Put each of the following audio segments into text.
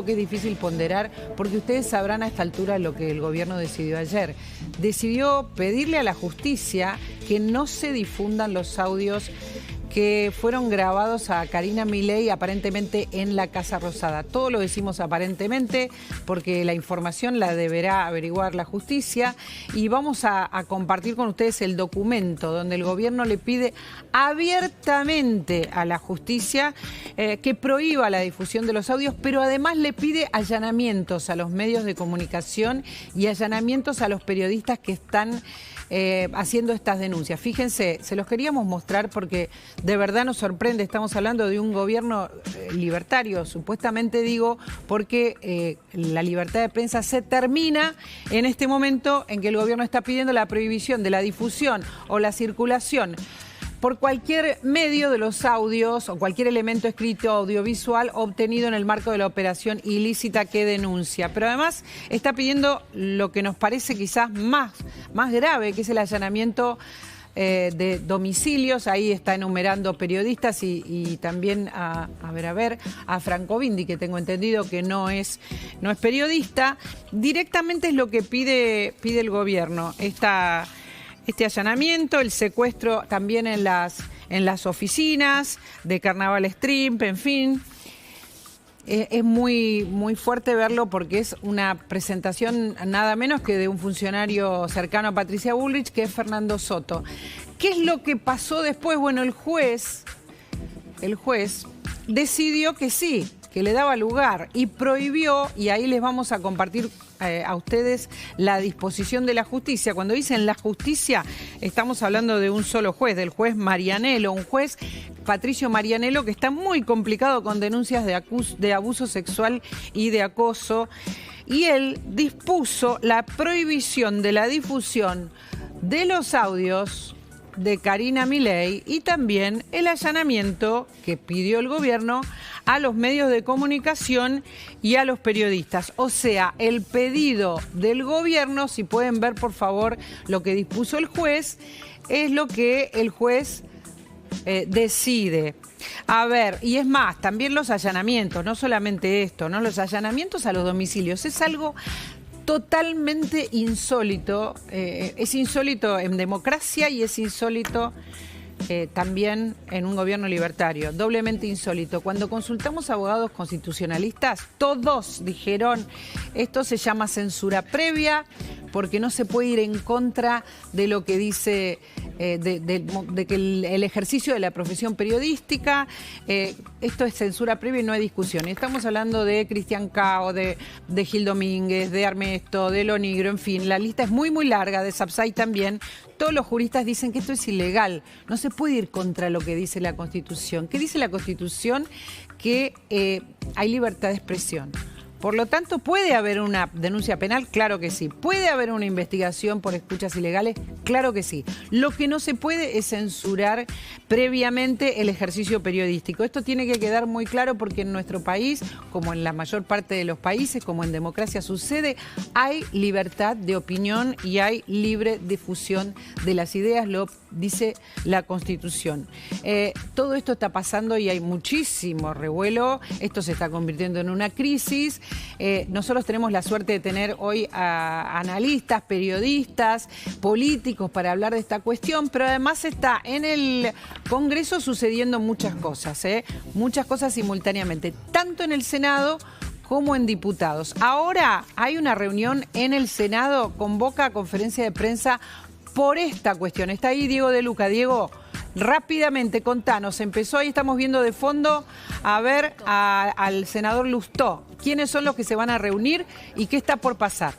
que es difícil ponderar, porque ustedes sabrán a esta altura lo que el gobierno decidió ayer. Decidió pedirle a la justicia que no se difundan los audios que fueron grabados a Karina Milei aparentemente en la Casa Rosada. Todo lo decimos aparentemente porque la información la deberá averiguar la justicia, y vamos a compartir con ustedes el documento donde el gobierno le pide abiertamente a la justicia que prohíba la difusión de los audios, pero además le pide allanamientos a los medios de comunicación y allanamientos a los periodistas que están haciendo estas denuncias. Fíjense, se los queríamos mostrar porque de verdad nos sorprende. Estamos hablando de un gobierno libertario, supuestamente digo, porque la libertad de prensa se termina en este momento en que el gobierno está pidiendo la prohibición de la difusión o la circulación por cualquier medio de los audios o cualquier elemento escrito audiovisual obtenido en el marco de la operación ilícita que denuncia. Pero además está pidiendo lo que nos parece quizás más grave, que es el allanamiento de domicilios. Ahí está enumerando periodistas y también a Franco Bindi, que tengo entendido que no es periodista. Directamente es lo que pide el gobierno. Este allanamiento, el secuestro también en las oficinas de Carnaval Stream, en fin. Es muy fuerte verlo porque es una presentación nada menos que de un funcionario cercano a Patricia Bullrich, que es Fernando Soto. ¿Qué es lo que pasó después? Bueno, el juez decidió que sí, que le daba lugar, y prohibió, y ahí les vamos a compartir a ustedes la disposición de la justicia. Cuando dicen la justicia, estamos hablando de un solo juez, del juez Marianello, un juez, Patricio Marianello, que está muy complicado con denuncias de abuso sexual y de acoso, y él dispuso la prohibición de la difusión de los audios de Karina Milei y también el allanamiento que pidió el gobierno a los medios de comunicación y a los periodistas. O sea, el pedido del gobierno, si pueden ver por favor lo que dispuso el juez, es lo que el juez decide. A ver, y es más, también los allanamientos, no solamente esto, ¿no? Los allanamientos a los domicilios es algo totalmente insólito. Es insólito en democracia y es insólito también en un gobierno libertario, doblemente insólito. Cuando consultamos a abogados constitucionalistas, todos dijeron esto se llama censura previa, porque no se puede ir en contra de lo que dice, de que el ejercicio de la profesión periodística, esto es censura previa y no hay discusión. Y estamos hablando de Cristian Cao, de Gil Domínguez, de Armesto, de Lo Nigro, en fin, la lista es muy larga, de Sapsay también. Todos los juristas dicen que esto es ilegal, no se puede ir contra lo que dice la Constitución. ¿Qué dice la Constitución? Que hay libertad de expresión. Por lo tanto, ¿puede haber una denuncia penal? Claro que sí. ¿Puede haber una investigación por escuchas ilegales? Claro que sí. Lo que no se puede es censurar previamente el ejercicio periodístico. Esto tiene que quedar muy claro porque en nuestro país, como en la mayor parte de los países, como en democracia sucede, hay libertad de opinión y hay libre difusión de las ideas, lo dice la Constitución. Todo esto está pasando y hay muchísimo revuelo. Esto se está convirtiendo en una crisis. Nosotros tenemos la suerte de tener hoy a analistas, periodistas, políticos para hablar de esta cuestión, pero además está en el Congreso sucediendo muchas cosas simultáneamente, tanto en el Senado como en diputados. Ahora hay una reunión en el Senado, convoca a conferencia de prensa por esta cuestión. Está ahí Diego De Luca. Diego, rápidamente, contanos. Empezó, ahí estamos viendo de fondo, a ver al senador Lustó. ¿Quiénes son los que se van a reunir y qué está por pasar?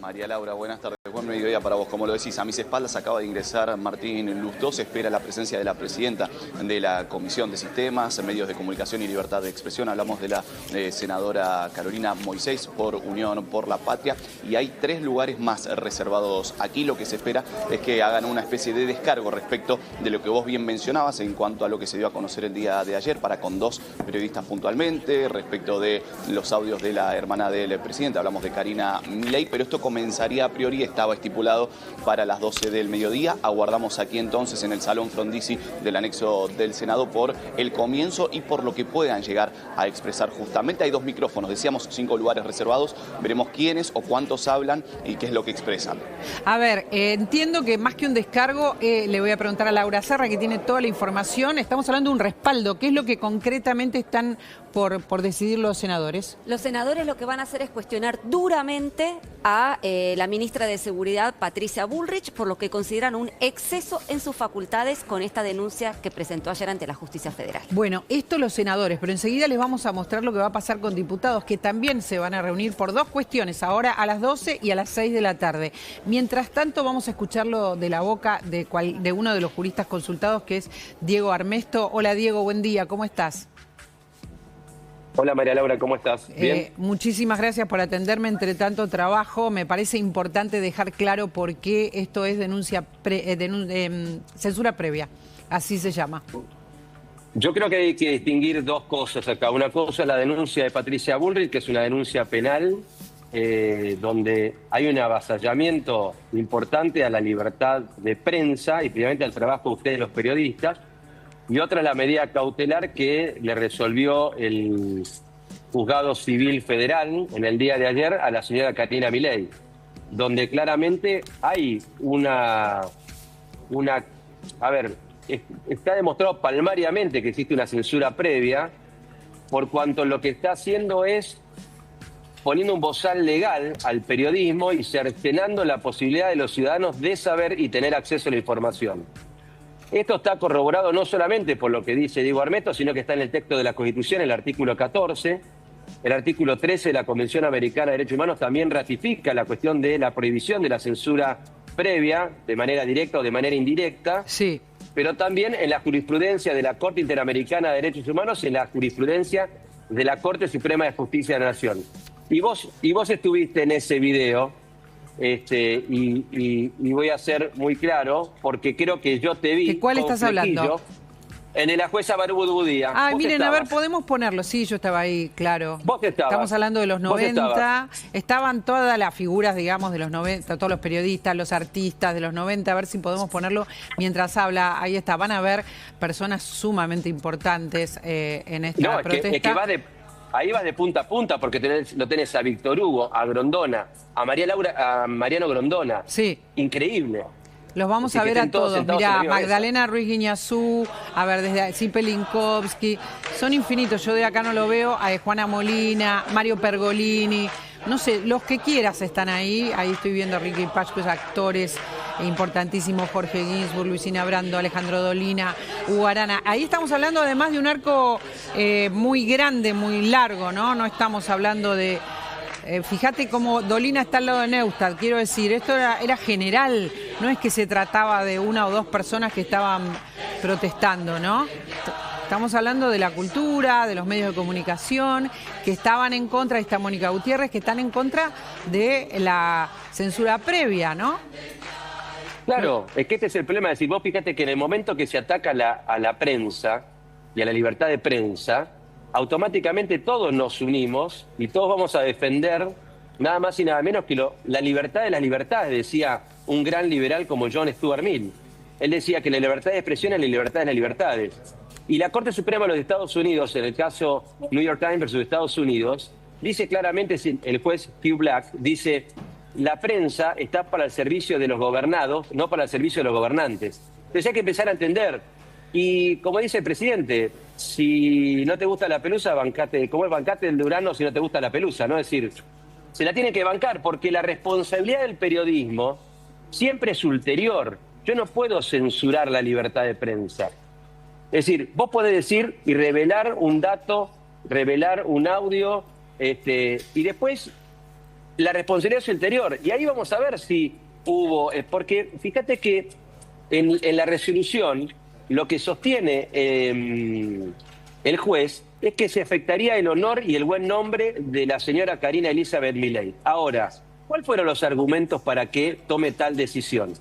María Laura, buenas tardes. Buen mediodía para vos. Como lo decís, a mis espaldas acaba de ingresar Martín Lustó. Se espera la presencia de la presidenta de la Comisión de Sistemas, Medios de Comunicación y Libertad de Expresión. Hablamos de la senadora Carolina Moisés por Unión por la Patria. Y hay 3 lugares más reservados aquí. Lo que se espera es que hagan una especie de descargo respecto de lo que vos bien mencionabas en cuanto a lo que se dio a conocer el día de ayer para con 2 periodistas puntualmente, respecto de los audios de la hermana del presidente. Hablamos de Karina Milei, pero esto comenzaría a priori, estaba estipulado para las 12 del mediodía. Aguardamos aquí entonces en el Salón Frondizi del anexo del Senado por el comienzo y por lo que puedan llegar a expresar justamente. Hay 2 micrófonos, decíamos 5 lugares reservados. Veremos quiénes o cuántos hablan y qué es lo que expresan. A ver, entiendo que más que un descargo, le voy a preguntar a Laura Serra, que tiene toda la información. Estamos hablando de un respaldo. ¿Qué es lo que concretamente están por decidir los senadores? Los senadores lo que van a hacer es cuestionar duramente a la ministra de Seguridad, Patricia Bullrich, por lo que consideran un exceso en sus facultades con esta denuncia que presentó ayer ante la Justicia Federal. Bueno, esto los senadores, pero enseguida les vamos a mostrar lo que va a pasar con diputados, que también se van a reunir por 2 cuestiones, ahora a las 12 y a las 6 de la tarde. Mientras tanto, vamos a escucharlo de la boca de uno de los juristas consultados, que es Diego Armesto. Hola, Diego, buen día, ¿cómo estás? Hola María Laura, ¿cómo estás? ¿Bien? Muchísimas gracias por atenderme entre tanto trabajo. Me parece importante dejar claro por qué esto es censura previa, así se llama. Yo creo que hay que distinguir 2 cosas acá. Una cosa es la denuncia de Patricia Bullrich, que es una denuncia penal, donde hay un avasallamiento importante a la libertad de prensa y finalmente al trabajo de ustedes los periodistas. Y otra es la medida cautelar que le resolvió el Juzgado Civil Federal en el día de ayer a la señora Karina Milei, donde claramente hay está demostrado palmariamente que existe una censura previa, por cuanto lo que está haciendo es poniendo un bozal legal al periodismo y cercenando la posibilidad de los ciudadanos de saber y tener acceso a la información. Esto está corroborado no solamente por lo que dice Diego Armesto, sino que está en el texto de la Constitución, el artículo 14. El artículo 13 de la Convención Americana de Derechos Humanos también ratifica la cuestión de la prohibición de la censura previa, de manera directa o de manera indirecta. Sí. Pero también en la jurisprudencia de la Corte Interamericana de Derechos Humanos y en la jurisprudencia de la Corte Suprema de Justicia de la Nación. Y vos estuviste en ese video. Y voy a ser muy claro, porque creo que yo te vi. ¿De cuál estás hablando? En la jueza Barubudía. Ah, miren, a ver, podemos ponerlo. Sí, yo estaba ahí, claro. Vos estabas. Estamos hablando de los 90. Estaban todas las figuras, digamos, de los 90, todos los periodistas, los artistas de los 90. A ver si podemos ponerlo mientras habla. Ahí está. Van a ver personas sumamente importantes en esta protesta. Ahí vas de punta a punta porque lo tenés a Víctor Hugo, a Grondona, a Mariano Grondona. Sí. Increíble. Los vamos a ver a todos. Mirá, Magdalena Ruiz Guiñazú, a ver, desde Zipe Linkowski. Son infinitos. Yo de acá no lo veo. A Juana Molina, Mario Pergolini. No sé, los que quieras están ahí. Ahí estoy viendo a Ricky Pachcos, actores importantísimos, Jorge Ginsburg, Luisina Brando, Alejandro Dolina, Hugo Arana. Ahí estamos hablando además de un arco muy grande, muy largo, ¿no? No estamos hablando de... fíjate cómo Dolina está al lado de Neustadt, quiero decir, esto era general, no es que se trataba de 1 o 2 personas que estaban protestando, ¿no? Estamos hablando de la cultura, de los medios de comunicación, que estaban en contra, está Mónica Gutiérrez, que están en contra de la censura previa, ¿no? Claro, es que este es el problema. Es decir, vos fíjate que en el momento que se ataca a la prensa y a la libertad de prensa, automáticamente todos nos unimos y todos vamos a defender nada más y nada menos que la libertad de las libertades, decía un gran liberal como John Stuart Mill. Él decía que la libertad de expresión es la libertad de las libertades. Y la Corte Suprema de los Estados Unidos, en el caso New York Times versus Estados Unidos, dice claramente, el juez Hugh Black, dice, la prensa está para el servicio de los gobernados, no para el servicio de los gobernantes. Entonces hay que empezar a entender. Y como dice el presidente, si no te gusta la pelusa, bancate, como es bancate el Durano si no te gusta la pelusa, ¿no? Es decir, se la tiene que bancar porque la responsabilidad del periodismo siempre es ulterior. Yo no puedo censurar la libertad de prensa. Es decir, vos podés decir y revelar un dato, revelar un audio, y después la responsabilidad es ulterior. Y ahí vamos a ver si hubo... porque fíjate que en la resolución lo que sostiene el juez es que se afectaría el honor y el buen nombre de la señora Karina Elizabeth Milei. Ahora, ¿cuáles fueron los argumentos para que tome tal decisión?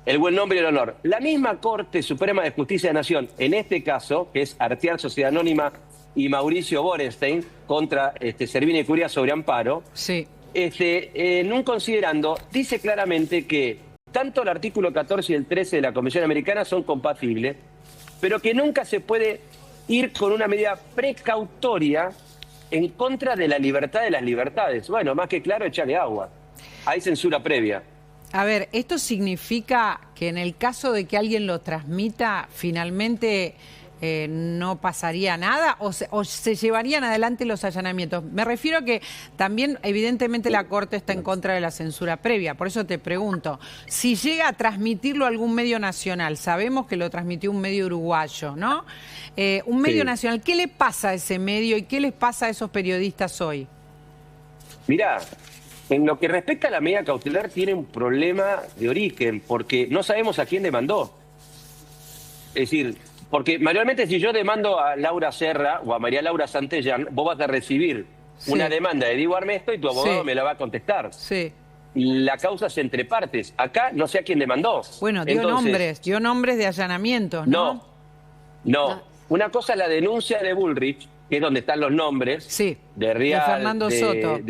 El buen nombre y el honor. La misma Corte Suprema de Justicia de la Nación, en este caso, que es Artiar Sociedad Anónima y Mauricio Borenstein contra Servini y Curia sobre amparo, sí, en un considerando, dice claramente que tanto el artículo 14 y el 13 de la Convención Americana son compatibles, pero que nunca se puede ir con una medida precautoria en contra de la libertad de las libertades. Bueno, más que claro, echarle agua. Hay censura previa. A ver, ¿esto significa que en el caso de que alguien lo transmita, finalmente no pasaría nada o se llevarían adelante los allanamientos? Me refiero a que también, evidentemente, la Corte está en contra de la censura previa. Por eso te pregunto, si llega a transmitirlo algún medio nacional, sabemos que lo transmitió un medio uruguayo, ¿no? Un medio nacional, ¿qué le pasa a ese medio y qué les pasa a esos periodistas hoy? Mirá, en lo que respecta a la medida cautelar tiene un problema de origen, porque no sabemos a quién demandó. Es decir, porque mayormente si yo demando a Laura Serra o a María Laura Santellán, vos vas a recibir una demanda de Diego Armesto y tu abogado me la va a contestar. Sí. La causa es entre partes. Acá no sé a quién demandó. Bueno, dio nombres de allanamientos, ¿no? No. Una cosa es la denuncia de Bullrich, que es donde están los nombres de Rial, de Fernando Soto.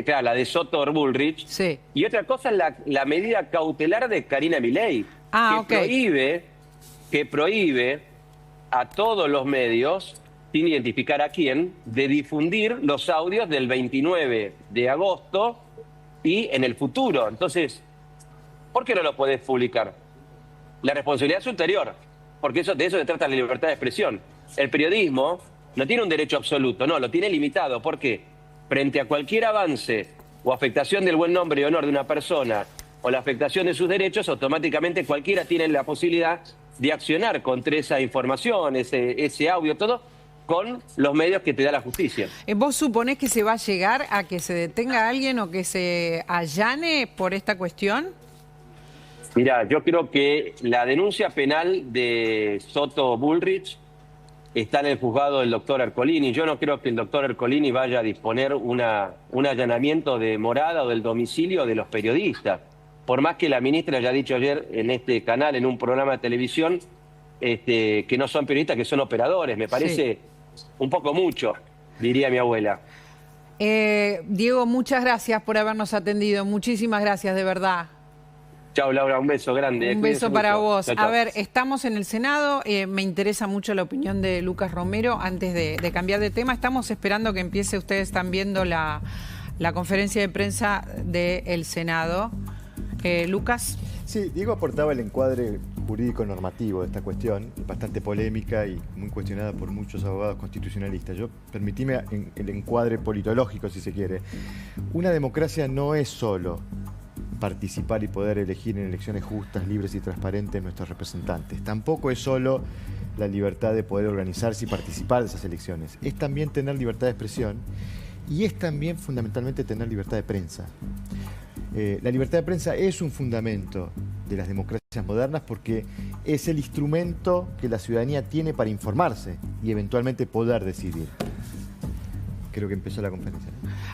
Claro, la de Soto Bullrich. Sí. Y otra cosa es la medida cautelar de Karina Milei, que prohíbe a todos los medios, sin identificar a quién, de difundir los audios del 29 de agosto y en el futuro. Entonces, ¿por qué no lo podés publicar? La responsabilidad es superior, porque de eso se trata la libertad de expresión. El periodismo no tiene un derecho absoluto, no, lo tiene limitado. ¿Por qué? Frente a cualquier avance o afectación del buen nombre y honor de una persona o la afectación de sus derechos, automáticamente cualquiera tiene la posibilidad de accionar contra esa información, ese audio, todo, con los medios que te da la justicia. ¿Vos suponés que se va a llegar a que se detenga a alguien o que se allane por esta cuestión? Mirá, yo creo que la denuncia penal de Soto Bullrich está en el juzgado del doctor Ercolini. Yo no creo que el doctor Ercolini vaya a disponer un allanamiento de morada o del domicilio de los periodistas. Por más que la ministra haya dicho ayer en este canal, en un programa de televisión, que no son periodistas, que son operadores. Me parece un poco mucho, diría mi abuela. Diego, muchas gracias por habernos atendido. Muchísimas gracias, de verdad. Chao, Laura, un beso grande. Un beso para vos. Chau, chau. A ver, estamos en el Senado. Me interesa mucho la opinión de Lucas Romero. Antes de cambiar de tema, estamos esperando que empiece. Ustedes están viendo la conferencia de prensa del Senado. Lucas. Sí, Diego aportaba el encuadre jurídico normativo de esta cuestión, bastante polémica y muy cuestionada por muchos abogados constitucionalistas. Permitime el encuadre politológico, si se quiere. Una democracia no es solo participar y poder elegir en elecciones justas, libres y transparentes nuestros representantes. Tampoco es solo la libertad de poder organizarse y participar de esas elecciones. Es también tener libertad de expresión y es también fundamentalmente tener libertad de prensa. La libertad de prensa es un fundamento de las democracias modernas porque es el instrumento que la ciudadanía tiene para informarse y eventualmente poder decidir. Creo que empezó la conferencia.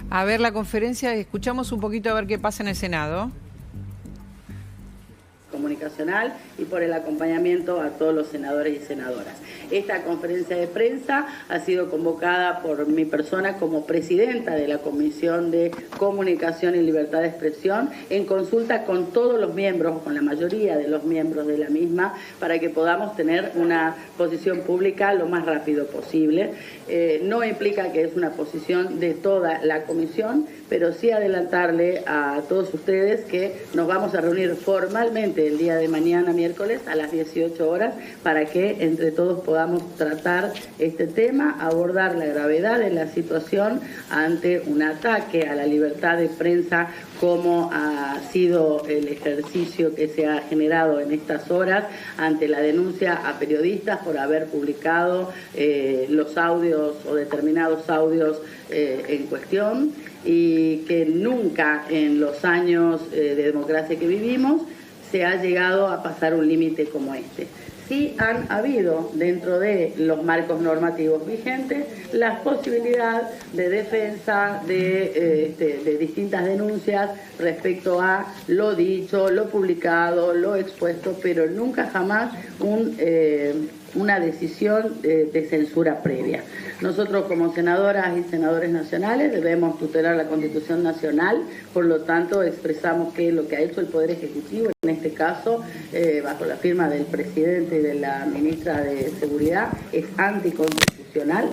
A ver la conferencia, escuchamos un poquito a ver qué pasa en el Senado. Comunicacional y por el acompañamiento a todos los senadores y senadoras. Esta conferencia de prensa ha sido convocada por mi persona como presidenta de la Comisión de Comunicación y Libertad de Expresión en consulta con todos los miembros, con la mayoría de los miembros de la misma, para que podamos tener una posición pública lo más rápido posible. No implica que es una posición de toda la comisión, pero sí adelantarle a todos ustedes que nos vamos a reunir formalmente el día de mañana, miércoles, a las 18 horas, para que entre todos podamos tratar este tema, abordar la gravedad de la situación ante un ataque a la libertad de prensa, como ha sido el ejercicio que se ha generado en estas horas ante la denuncia a periodistas por haber publicado los audios o determinados audios en cuestión, y que nunca en los años de democracia que vivimos se ha llegado a pasar un límite como este. Sí han habido dentro de los marcos normativos vigentes la posibilidad de defensa de distintas denuncias respecto a lo una decisión de censura previa. Nosotros como senadoras y senadores nacionales debemos tutelar la Constitución Nacional, por lo tanto expresamos que lo que ha hecho el Poder Ejecutivo, en este caso bajo la firma del presidente y de la ministra de Seguridad, es anticonstitucional.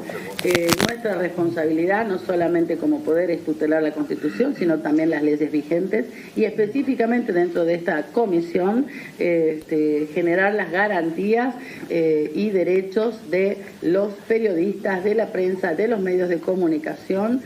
Nuestra responsabilidad no solamente como Poder es tutelar la Constitución, sino también las leyes vigentes y específicamente dentro de esta comisión generar las garantías y derechos de los periodistas, de la prensa, de los medios de comunicación,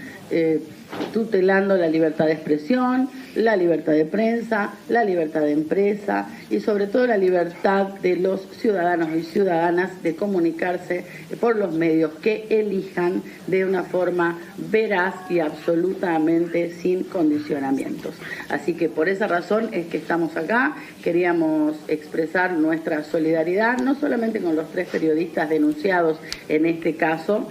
tutelando la libertad de expresión, la libertad de prensa, la libertad de empresa y sobre todo la libertad de los ciudadanos y ciudadanas de comunicarse por los medios que elijan de una forma veraz y absolutamente sin condicionamientos. Así que por esa razón es que estamos acá. Queríamos expresar nuestra solidaridad no solamente con los 3 periodistas denunciados en este caso,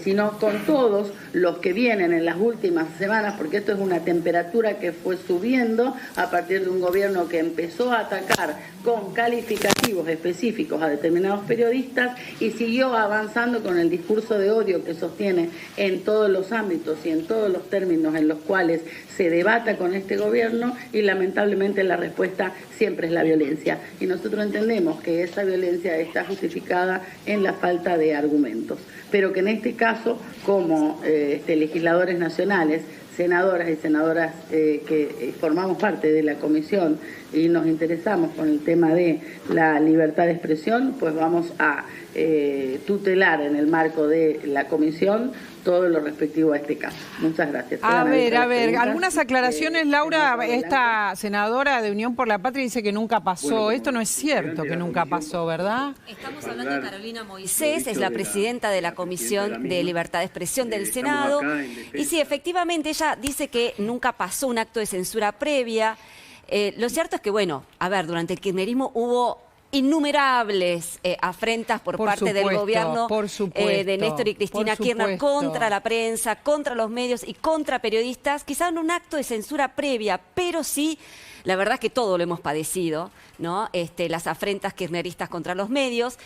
sino con todos los que vienen en las últimas semanas, porque esto es una temperatura que fue subiendo a partir de un gobierno que empezó a atacar con calificativos específicos a determinados periodistas y siguió avanzando con el discurso de odio que sostiene en todos los ámbitos y en todos los términos en los cuales se debata con este gobierno, y lamentablemente la respuesta siempre es la violencia. Y nosotros entendemos que esa violencia está justificada en la falta de argumentos, pero que en este caso, como legisladores nacionales, senadoras y senadoras que formamos parte de la comisión y nos interesamos con el tema de la libertad de expresión, pues vamos a tutelar en el marco de la comisión todo lo respectivo a este caso. Muchas gracias. A ver, algunas aclaraciones, Laura. Esta senadora de Unión por la Patria dice que nunca pasó. Esto no es cierto que nunca pasó, ¿verdad? Estamos hablando de Carolina Moisés, es la presidenta de la Comisión de Libertad de Expresión del Senado. Y sí, efectivamente, ella dice que nunca pasó un acto de censura previa. Lo cierto es que, bueno, a ver, durante el kirchnerismo hubo innumerables afrentas por parte del gobierno de Néstor y Cristina Kirchner contra la prensa, contra los medios y contra periodistas, quizá en un acto de censura previa, pero sí, la verdad es que todo lo hemos padecido, ¿no? Las afrentas kirchneristas contra los medios,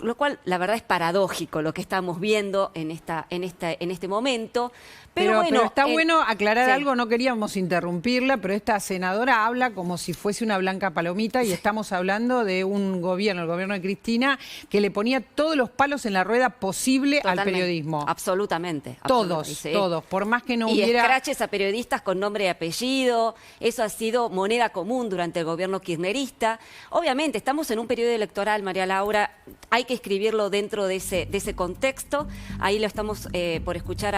lo cual la verdad es paradójico lo que estamos viendo en este momento. Pero bueno, pero está bueno aclarar algo, no queríamos interrumpirla, pero esta senadora habla como si fuese una blanca palomita y estamos hablando de un gobierno, el gobierno de Cristina, que le ponía todos los palos en la rueda posible al periodismo. Absolutamente. Todos, por más que no hubiera... Y escraches a periodistas con nombre y apellido, eso ha sido moneda común durante el gobierno kirchnerista. Obviamente, estamos en un periodo electoral, María Laura, hay que escribirlo dentro de ese contexto. Ahí lo estamos por escuchar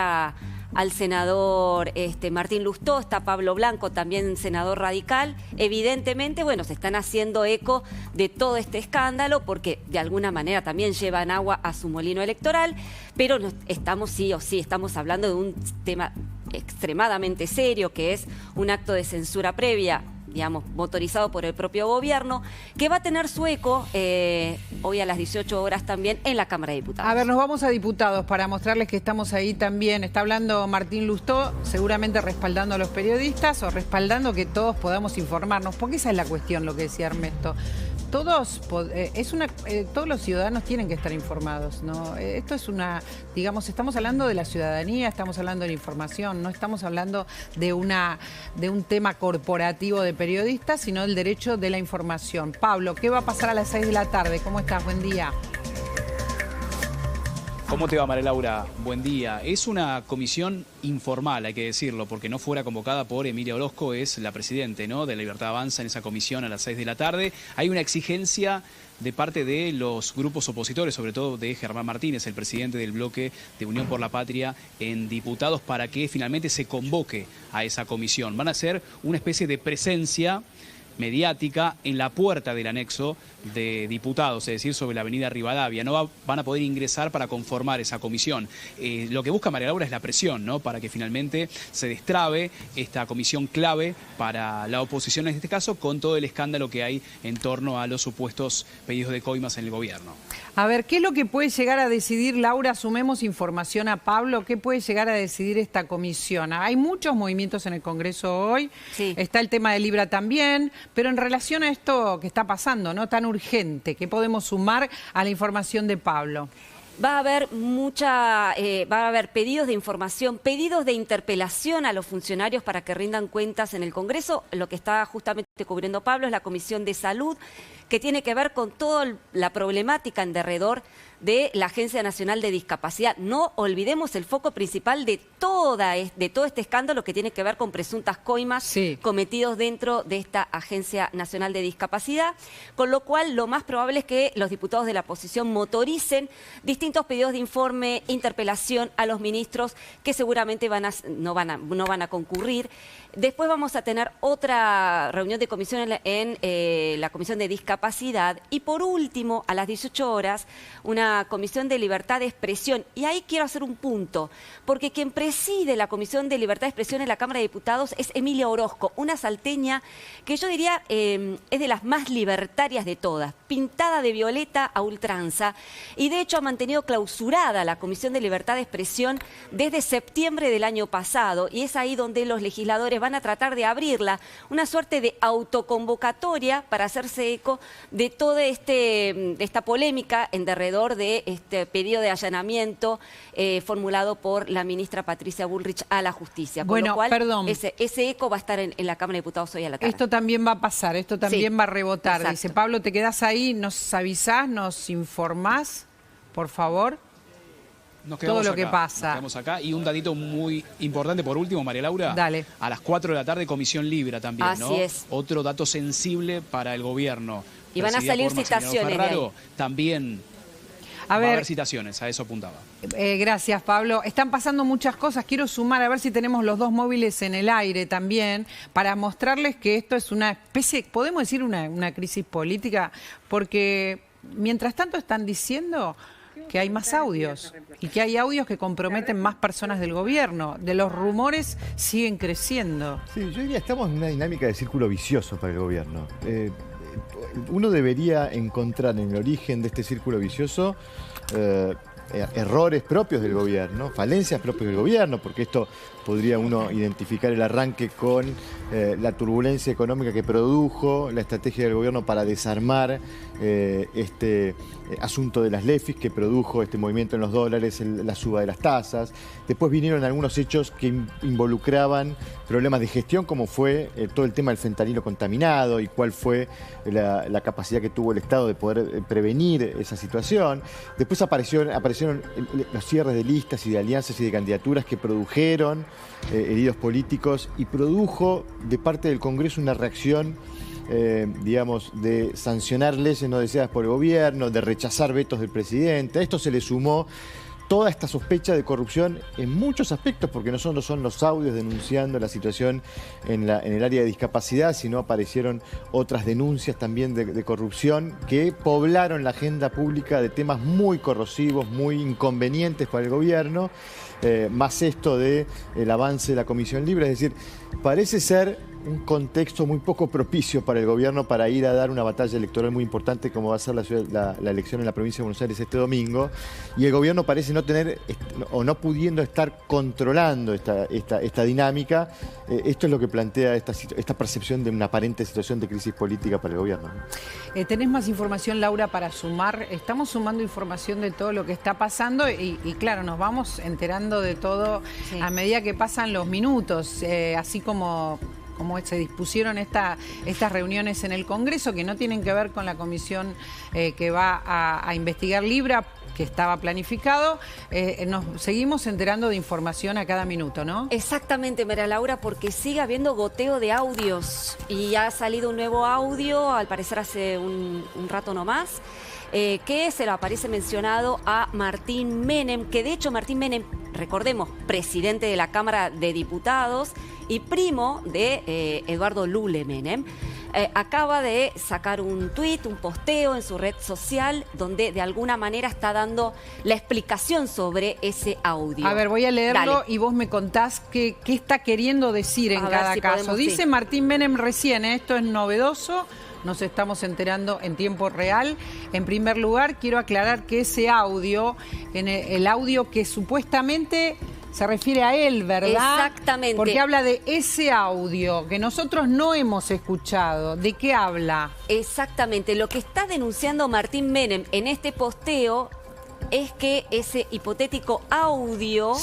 al senador Martín Lustó, está Pablo Blanco, también senador radical. Evidentemente, bueno, se están haciendo eco de todo este escándalo porque de alguna manera también llevan agua a su molino electoral, pero estamos sí o sí, estamos hablando de un tema extremadamente serio que es un acto de censura previa, digamos, motorizado por el propio gobierno, que va a tener su eco hoy a las 18 horas también en la Cámara de Diputados. A ver, nos vamos a diputados para mostrarles que estamos ahí también. Está hablando Martín Lustó, seguramente respaldando a los periodistas o respaldando que todos podamos informarnos, porque esa es la cuestión, lo que decía Ernesto. Todos los ciudadanos tienen que estar informados, ¿no? Esto es digamos, estamos hablando de la ciudadanía, estamos hablando de la información, no estamos hablando de un tema corporativo de periodistas, sino del derecho de la información. Pablo, ¿qué va a pasar a las 6 de la tarde? ¿Cómo estás? Buen día. ¿Cómo te va, María Laura? Buen día. Es una comisión informal, hay que decirlo, porque no fuera convocada por Emilia Orozco, es la presidente, ¿no?, de Libertad Avanza en esa comisión a las 6 de la tarde. Hay una exigencia de parte de los grupos opositores, sobre todo de Germán Martínez, el presidente del bloque de Unión por la Patria en diputados, para que finalmente se convoque a esa comisión. Van a ser una especie de presencia mediática en la puerta del anexo de diputados, es decir, sobre la avenida Rivadavia. No van a poder ingresar para conformar esa comisión. Lo que busca María Laura es la presión, ¿no?, para que finalmente se destrabe esta comisión clave para la oposición en este caso, con todo el escándalo que hay en torno a los supuestos pedidos de coimas en el gobierno. A ver, ¿qué es lo que puede llegar a decidir, Laura? Sumemos información a Pablo. ¿Qué puede llegar a decidir esta comisión? Hay muchos movimientos en el Congreso hoy. Sí. Está el tema de Libra también. Pero en relación a esto que está pasando, ¿no? Tan urgente, ¿qué podemos sumar a la información de Pablo? Va a haber va a haber pedidos de información, pedidos de interpelación a los funcionarios para que rindan cuentas en el Congreso. Lo que está justamente cubriendo Pablo es la Comisión de Salud, que tiene que ver con toda la problemática en derredor de la Agencia Nacional de Discapacidad. No olvidemos el foco principal de todo este escándalo que tiene que ver con presuntas coimas cometidos dentro de esta Agencia Nacional de Discapacidad, con lo cual lo más probable es que los diputados de la oposición motoricen distintos pedidos de informe, interpelación a los ministros que seguramente no van a concurrir. Después vamos a tener otra reunión de comisión en la Comisión de Discapacidad y por último, a las 18 horas, una Comisión de Libertad de Expresión. Y ahí quiero hacer un punto, porque quien preside la Comisión de Libertad de Expresión en la Cámara de Diputados es Emilia Orozco, una salteña que yo diría es de las más libertarias de todas, pintada de violeta a ultranza, y de hecho ha mantenido clausurada la Comisión de Libertad de Expresión desde septiembre del año pasado, y es ahí donde los legisladores van a tratar de abrirla, una suerte de autoconvocatoria para hacerse eco de toda esta polémica en derredor de este pedido de allanamiento formulado por la ministra Patricia Bullrich a la justicia. Con lo cual, ese eco va a estar en la Cámara de Diputados hoy a la tarde. Esto también va a pasar, esto también va a rebotar. Exacto. Dice Pablo, ¿te quedás ahí? ¿Nos avisás? ¿Nos informás? Por favor. Todo lo que pasa. Nos quedamos acá. Y un datito muy importante por último, María Laura. Dale. A las 4 de la tarde, Comisión Libra también, ¿no? Así es. Otro dato sensible para el gobierno. Y van a salir citaciones Ferraro, de ahí. También va a haber citaciones, a eso apuntaba. Gracias, Pablo. Están pasando muchas cosas. Quiero sumar, a ver si tenemos los dos móviles en el aire también, para mostrarles que esto es una especie, podemos decir una crisis política, porque mientras tanto están diciendo que hay más audios y que hay audios que comprometen más personas del gobierno. De los rumores siguen creciendo. Sí, yo diría que estamos en una dinámica de círculo vicioso para el gobierno. Uno debería encontrar en el origen de este círculo vicioso errores propios del gobierno, falencias propias del gobierno, porque esto podría uno identificar el arranque con la turbulencia económica que produjo la estrategia del gobierno para desarmar este asunto de las LEFIs que produjo este movimiento en los dólares, la suba de las tasas. Después vinieron algunos hechos que involucraban problemas de gestión, como fue todo el tema del fentanilo contaminado y cuál fue la capacidad que tuvo el Estado de poder prevenir esa situación. Después aparecieron los cierres de listas y de alianzas y de candidaturas que produjeron heridos políticos y produjo de parte del Congreso una reacción digamos, de sancionar leyes no deseadas por el gobierno, de rechazar vetos del presidente. A esto se le sumó toda esta sospecha de corrupción en muchos aspectos, porque no solo son los audios denunciando la situación en el área de discapacidad, sino aparecieron otras denuncias también de corrupción que poblaron la agenda pública de temas muy corrosivos, muy inconvenientes para el gobierno, más esto del avance de la Comisión Libre. Es decir, parece ser un contexto muy poco propicio para el gobierno para ir a dar una batalla electoral muy importante como va a ser la elección en la provincia de Buenos Aires este domingo, y el gobierno parece no tener o no pudiendo estar controlando esta dinámica. Esto es lo que plantea esta percepción de una aparente situación de crisis política para el gobierno. ¿Tenés más información, Laura, para sumar? Estamos sumando información de todo lo que está pasando y claro, nos vamos enterando de todo a medida que pasan los minutos, así como se dispusieron estas reuniones en el Congreso, que no tienen que ver con la comisión que va a investigar Libra, que estaba planificado. Nos seguimos enterando de información a cada minuto, ¿no? Exactamente, María Laura, porque sigue habiendo goteo de audios y ha salido un nuevo audio, al parecer hace un rato nomás, que se lo aparece mencionado a Martín Menem, que de hecho Martín Menem, recordemos, presidente de la Cámara de Diputados y primo de Eduardo Lule Menem, acaba de sacar un tuit, un posteo en su red social donde de alguna manera está dando la explicación sobre ese audio. A ver, voy a leerlo. Dale. Y vos me contás qué está queriendo decir en cada caso. Dice Martín Menem recién, esto es novedoso, nos estamos enterando en tiempo real. En primer lugar, quiero aclarar que ese audio, el audio que supuestamente se refiere a él, ¿verdad? Exactamente. Porque habla de ese audio que nosotros no hemos escuchado. ¿De qué habla? Exactamente. Lo que está denunciando Martín Menem en este posteo es que ese hipotético audio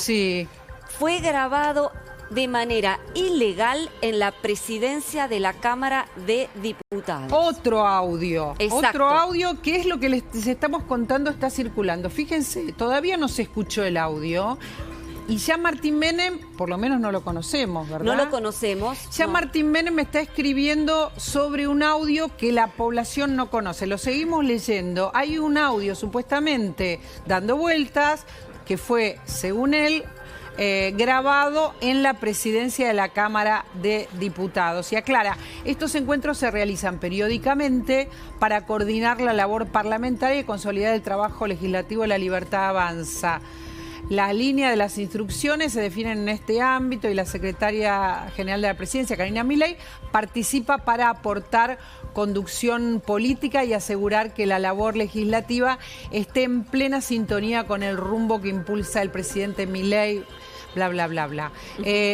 fue grabado de manera ilegal en la presidencia de la Cámara de Diputados. Otro audio. Exacto. Otro audio que es lo que les estamos contando, está circulando. Fíjense, todavía no se escuchó el audio. Y ya Martín Menem, por lo menos no lo conocemos, ¿verdad? No lo conocemos. Ya no. Martín Menem está escribiendo sobre un audio que la población no conoce. Lo seguimos leyendo. Hay un audio supuestamente dando vueltas que fue, según él, grabado en la presidencia de la Cámara de Diputados. Y aclara, estos encuentros se realizan periódicamente para coordinar la labor parlamentaria y consolidar el trabajo legislativo de La Libertad Avanza. La línea de las instrucciones se definen en este ámbito y la secretaria general de la presidencia, Karina Milei, participa para aportar conducción política y asegurar que la labor legislativa esté en plena sintonía con el rumbo que impulsa el presidente Milei. Bla, bla, bla, bla.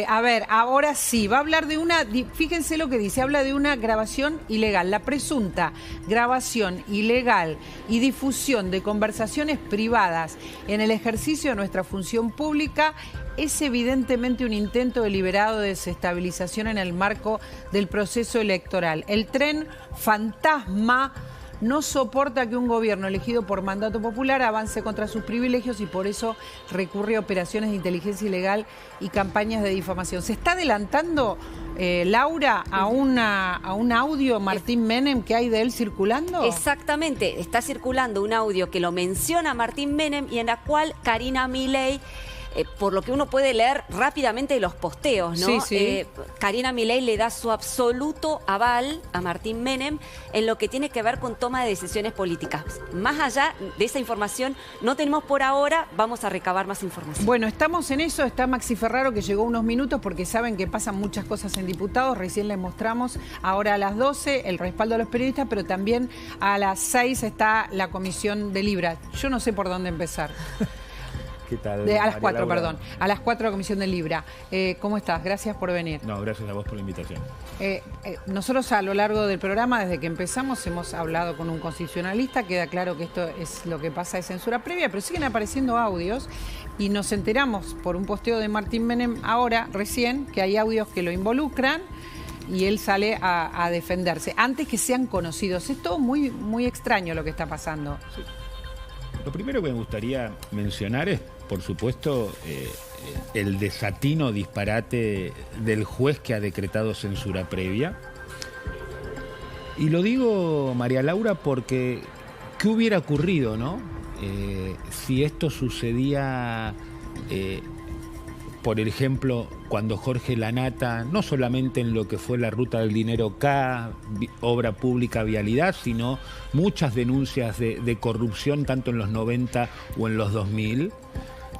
A ver, ahora sí, va a hablar de una, fíjense lo que dice, habla de una grabación ilegal. La presunta grabación ilegal y difusión de conversaciones privadas en el ejercicio de nuestra función pública es evidentemente un intento deliberado de desestabilización en el marco del proceso electoral. El tren fantasma no soporta que un gobierno elegido por mandato popular avance contra sus privilegios y por eso recurre a operaciones de inteligencia ilegal y campañas de difamación. ¿Se está adelantando, Laura, a un audio Martín Menem que hay de él circulando? Exactamente, está circulando un audio que lo menciona Martín Menem y en la cual Karina Milei, por lo que uno puede leer rápidamente de los posteos, ¿no? Sí, sí. Karina Milei le da su absoluto aval a Martín Menem en lo que tiene que ver con toma de decisiones políticas. Más allá de esa información, no tenemos por ahora, vamos a recabar más información. Bueno, estamos en eso, está Maxi Ferraro que llegó unos minutos porque saben que pasan muchas cosas en diputados, recién les mostramos, ahora a las 12 el respaldo a los periodistas, pero también a las 6 está la comisión de Libra. Yo no sé por dónde empezar. ¿Qué tal? A las 4, Laura? perdón. A las 4 la Comisión de Libra. ¿Cómo estás? Gracias por venir. No, gracias a vos por la invitación. Nosotros a lo largo del programa, desde que empezamos, hemos hablado con un constitucionalista. Queda claro que esto es lo que pasa de censura previa, pero siguen apareciendo audios y nos enteramos por un posteo de Martín Menem ahora, recién, que hay audios que lo involucran y él sale a defenderse. Antes que sean conocidos. Es todo muy, muy extraño lo que está pasando. Sí. Lo primero que me gustaría mencionar es, por supuesto, el desatino disparate del juez que ha decretado censura previa. Y lo digo, María Laura, porque ¿qué hubiera ocurrido, no? Si esto sucedía, por ejemplo, cuando Jorge Lanata, no solamente en lo que fue la ruta del dinero K, obra pública, vialidad, sino muchas denuncias de corrupción, tanto en los 90 o en los 2000,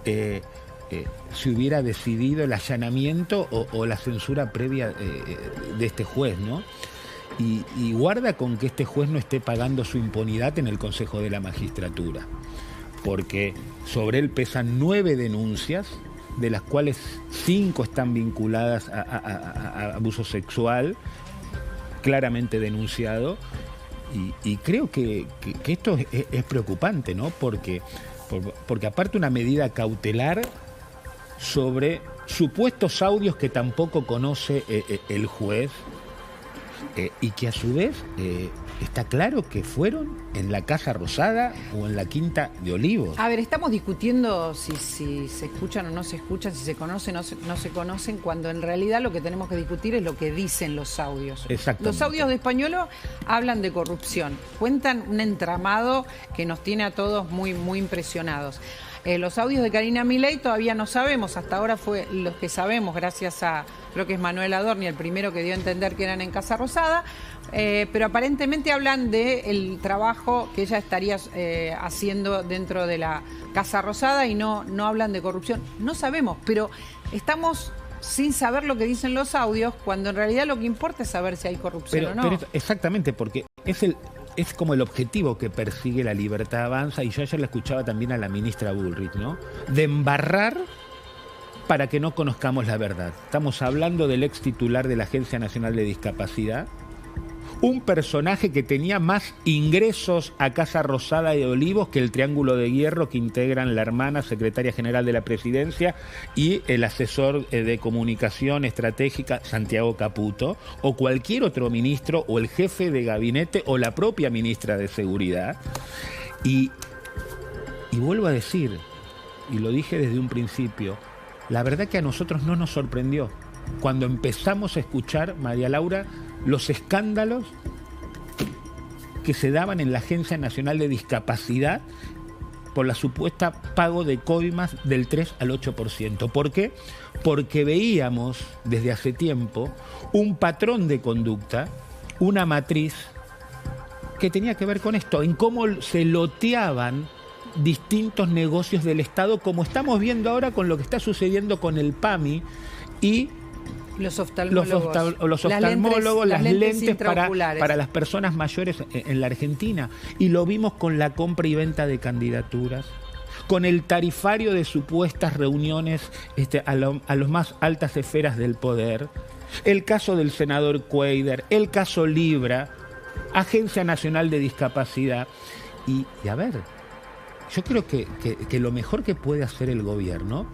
se hubiera decidido el allanamiento o la censura previa de este juez, ¿no? Y guarda con que este juez no esté pagando su impunidad en el Consejo de la Magistratura, porque sobre él pesan 9 denuncias, de las cuales 5 están vinculadas a abuso sexual, claramente denunciado, y creo que esto es preocupante, ¿no? Porque aparte una medida cautelar sobre supuestos audios que tampoco conoce el juez, y que a su vez está claro que fueron en la Casa Rosada o en la Quinta de Olivos. A ver, estamos discutiendo si se escuchan o no se escuchan, si se conocen o no se conocen, cuando en realidad lo que tenemos que discutir es lo que dicen los audios. Exactamente. Los audios de Españolo hablan de corrupción, cuentan un entramado que nos tiene a todos muy, muy impresionados. Los audios de Karina Milei todavía no sabemos, hasta ahora fue los que sabemos gracias a, creo que es Manuel Adorni, el primero que dio a entender que eran en Casa Rosada, pero aparentemente hablan del trabajo que ella estaría haciendo dentro de la Casa Rosada y no hablan de corrupción. No sabemos, pero estamos sin saber lo que dicen los audios, cuando en realidad lo que importa es saber si hay corrupción o no. Pero exactamente, porque es como el objetivo que persigue La Libertad Avanza, y yo ayer la escuchaba también a la ministra Bullrich, ¿no? De embarrar para que no conozcamos la verdad. Estamos hablando del ex titular de la Agencia Nacional de Discapacidad, un personaje que tenía más ingresos a Casa Rosada de Olivos que el triángulo de hierro que integran la hermana secretaria general de la Presidencia y el asesor de comunicación estratégica Santiago Caputo, o cualquier otro ministro, o el jefe de gabinete, o la propia ministra de Seguridad. Y vuelvo a decir, y lo dije desde un principio, la verdad que a nosotros no nos sorprendió cuando empezamos a escuchar, María Laura, los escándalos que se daban en la Agencia Nacional de Discapacidad por la supuesta pago de coimas del 3 al 8%. ¿Por qué? Porque veíamos desde hace tiempo un patrón de conducta, una matriz que tenía que ver con esto, en cómo se loteaban distintos negocios del Estado, como estamos viendo ahora con lo que está sucediendo con el PAMI y los oftalmólogos, las lentes para las personas mayores en la Argentina. Y lo vimos con la compra y venta de candidaturas, con el tarifario de supuestas reuniones a las más altas esferas del poder, el caso del senador Cuéllar, el caso Libra, Agencia Nacional de Discapacidad. Y a ver, yo creo que lo mejor que puede hacer el gobierno,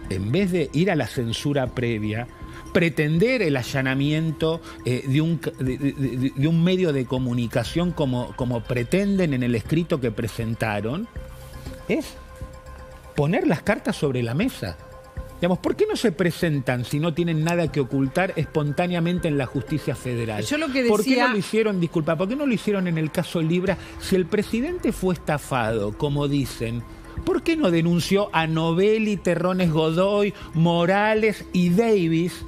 en vez de ir a la censura previa, pretender el allanamiento de un medio de comunicación como pretenden en el escrito que presentaron, es poner las cartas sobre la mesa. Digamos, ¿por qué no se presentan si no tienen nada que ocultar espontáneamente en la justicia federal? Yo lo que decía... ¿Por qué no lo hicieron, disculpa, por qué no lo hicieron en el caso Libra? Si el presidente fue estafado, como dicen, ¿por qué no denunció a Novelli, Terrones Godoy, Morales y Davis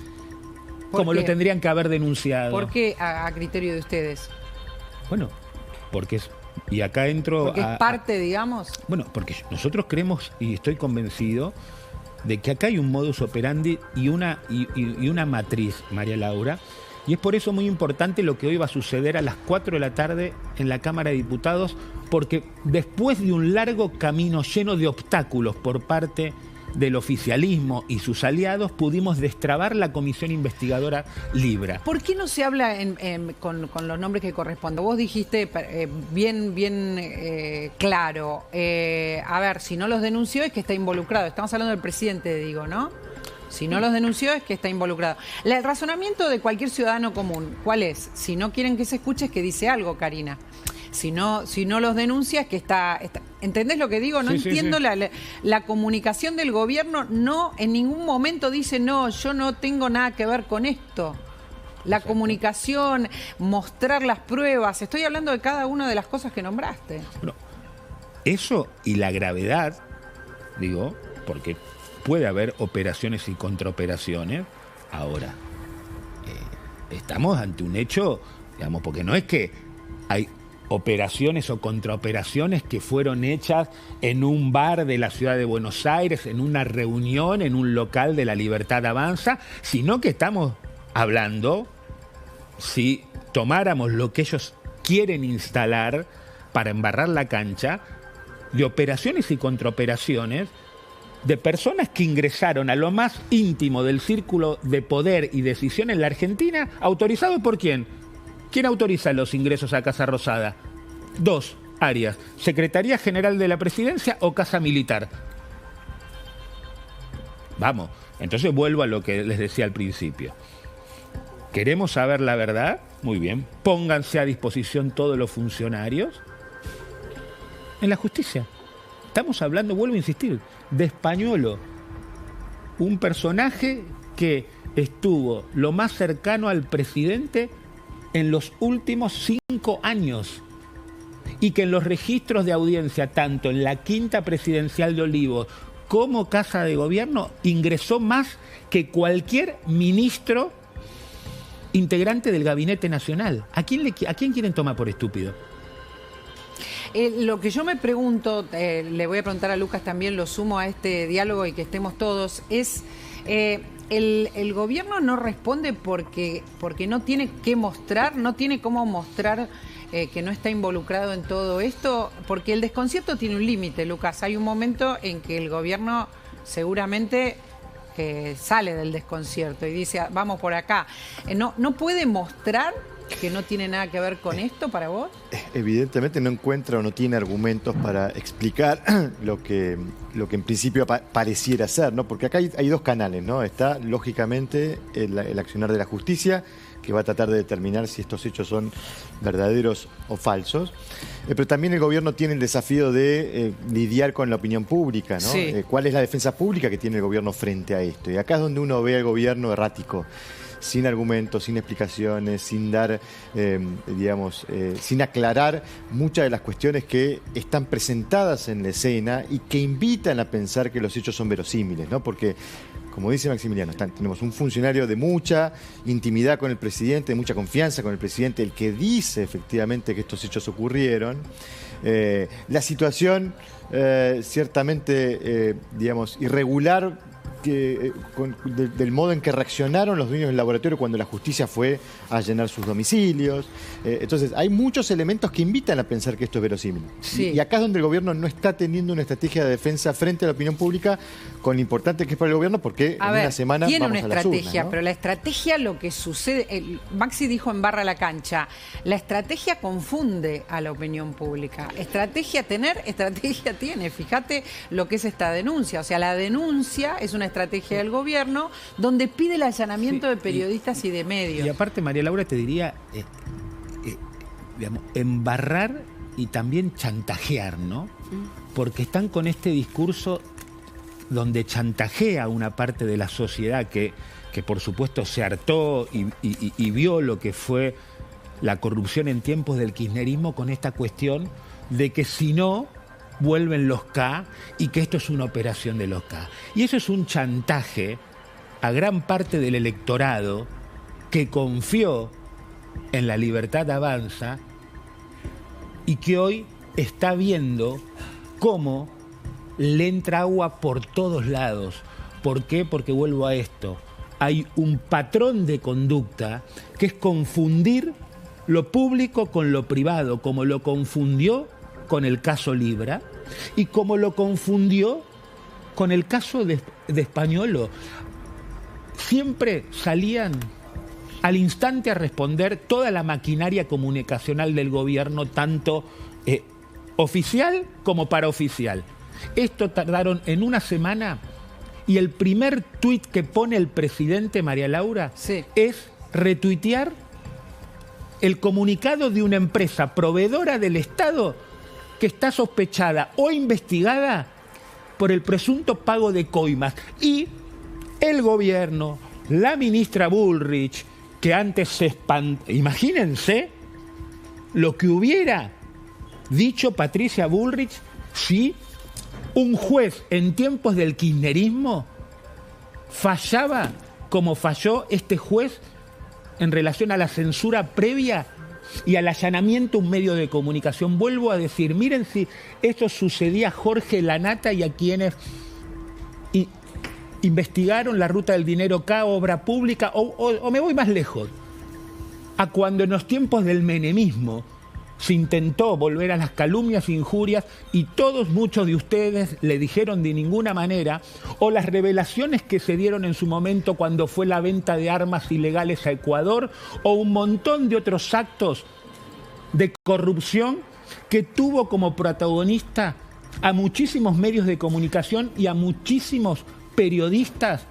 como lo tendrían que haber denunciado? ¿Por qué a criterio de ustedes? Bueno, porque es... Y acá entro... Porque es parte, digamos. Bueno, porque nosotros creemos, y estoy convencido, de que acá hay un modus operandi y una matriz, María Laura, y es por eso muy importante lo que hoy va a suceder a las 4 de la tarde en la Cámara de Diputados, porque después de un largo camino lleno de obstáculos por parte del oficialismo y sus aliados, pudimos destrabar la comisión investigadora Libra. ¿Por qué no se habla con los nombres que corresponden? Vos dijiste bien claro, a ver, si no los denunció es que está involucrado. Estamos hablando del presidente, digo, ¿no? Si no los denunció es que está involucrado. El razonamiento de cualquier ciudadano común, ¿cuál es? Si no quieren que se escuche es que dice algo, Karina. Si no los denuncia es que está... ¿Entendés lo que digo? No entiendo. Sí. La comunicación del gobierno no en ningún momento dice, no, yo no tengo nada que ver con esto. La comunicación, mostrar las pruebas. Estoy hablando de cada una de las cosas que nombraste. Bueno, eso y la gravedad, digo, porque puede haber operaciones y contraoperaciones. Ahora, estamos ante un hecho, digamos, porque no es que hay operaciones o contraoperaciones que fueron hechas en un bar de la ciudad de Buenos Aires, en una reunión, en un local de La Libertad Avanza, sino que estamos hablando, si tomáramos lo que ellos quieren instalar para embarrar la cancha, de operaciones y contraoperaciones de personas que ingresaron a lo más íntimo del círculo de poder y decisión en la Argentina, ¿autorizado por quién? ¿Quién autoriza los ingresos a Casa Rosada? 2 áreas: Secretaría General de la Presidencia o Casa Militar. Vamos, entonces vuelvo a lo que les decía al principio. ¿Queremos saber la verdad? Muy bien, pónganse a disposición todos los funcionarios en la justicia. Estamos hablando, vuelvo a insistir, de Españolo, un personaje que estuvo lo más cercano al presidente en los últimos 5 años y que en los registros de audiencia, tanto en la Quinta Presidencial de Olivos como Casa de Gobierno, ingresó más que cualquier ministro integrante del Gabinete Nacional. ¿A quién quieren tomar por estúpido? Lo que yo me pregunto, le voy a preguntar a Lucas también, lo sumo a este diálogo y que estemos todos, es... El gobierno no responde porque no tiene que mostrar, no tiene cómo mostrar que no está involucrado en todo esto, porque el desconcierto tiene un límite, Lucas. Hay un momento en que el gobierno seguramente sale del desconcierto y dice, vamos por acá. ¿No puede mostrar que no tiene nada que ver con esto para vos? Evidentemente no encuentra o no tiene argumentos para explicar lo que en principio pareciera ser, ¿no? Porque acá hay dos canales, ¿no? Está, lógicamente, el accionar de la justicia, que va a tratar de determinar si estos hechos son verdaderos o falsos. Pero también el gobierno tiene el desafío de lidiar con la opinión pública, ¿no? Sí. ¿Cuál es la defensa pública que tiene el gobierno frente a esto? Y acá es donde uno ve al gobierno errático, sin argumentos, sin explicaciones, sin dar, sin aclarar muchas de las cuestiones que están presentadas en la escena y que invitan a pensar que los hechos son verosímiles, ¿no? Porque, como dice Maximiliano, tenemos un funcionario de mucha intimidad con el presidente, de mucha confianza con el presidente, el que dice efectivamente que estos hechos ocurrieron. La situación ciertamente, irregular, del modo en que reaccionaron los dueños del laboratorio cuando la justicia fue a allanar sus domicilios. Entonces, hay muchos elementos que invitan a pensar que esto es verosímil. Sí. Y acá es donde el gobierno no está teniendo una estrategia de defensa frente a la opinión pública, con lo importante que es para el gobierno, porque en una semana tiene vamos una a las estrategia, urnas, ¿no? pero la estrategia, lo que sucede, Maxi dijo en Barra la Cancha, la estrategia confunde a la opinión pública. Estrategia tiene. Fíjate lo que es esta denuncia. O sea, la denuncia es una estrategia del gobierno donde pide el allanamiento de periodistas y de medios. Y aparte, María Laura, te diría, embarrar y también chantajear, ¿no? Porque están con este discurso donde chantajea a una parte de la sociedad que por supuesto se hartó y vio lo que fue la corrupción en tiempos del kirchnerismo, con esta cuestión de que si no, vuelven los K y que esto es una operación de los K. Y eso es un chantaje a gran parte del electorado que confió en La Libertad Avanza y que hoy está viendo cómo le entra agua por todos lados. ¿Por qué? Porque vuelvo a esto. Hay un patrón de conducta que es confundir lo público con lo privado, como lo confundió con el caso Libra y como lo confundió con el caso de Españolo. Siempre salían al instante a responder toda la maquinaria comunicacional del gobierno, tanto oficial como paraoficial. Esto tardaron en una semana y el primer tuit que pone el presidente, María Laura, es retuitear el comunicado de una empresa proveedora del Estado que está sospechada o investigada por el presunto pago de coimas. Y el gobierno, la ministra Bullrich, que antes se espantó, imagínense lo que hubiera dicho Patricia Bullrich si un juez en tiempos del kirchnerismo fallaba como falló este juez en relación a la censura previa y al allanamiento a un medio de comunicación. Vuelvo a decir, miren si esto sucedía a Jorge Lanata y a quienes investigaron la ruta del dinero K, obra pública, o me voy más lejos, a cuando en los tiempos del menemismo se intentó volver a las calumnias e injurias y muchos de ustedes le dijeron de ninguna manera, o las revelaciones que se dieron en su momento cuando fue la venta de armas ilegales a Ecuador, o un montón de otros actos de corrupción que tuvo como protagonista a muchísimos medios de comunicación y a muchísimos periodistas.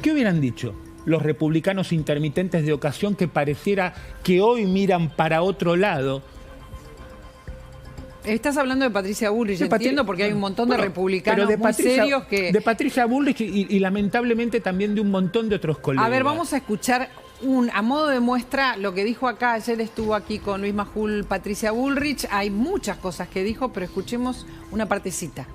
¿Qué hubieran dicho los republicanos intermitentes de ocasión que pareciera que hoy miran para otro lado? Estás hablando de Patricia Bullrich, entiendo, porque hay un montón de republicanos muy serios que... De Patricia Bullrich y lamentablemente también de un montón de otros colegas. A ver, vamos a escuchar a modo de muestra lo que dijo acá. Ayer estuvo aquí con Luis Majul Patricia Bullrich. Hay muchas cosas que dijo, pero escuchemos una partecita.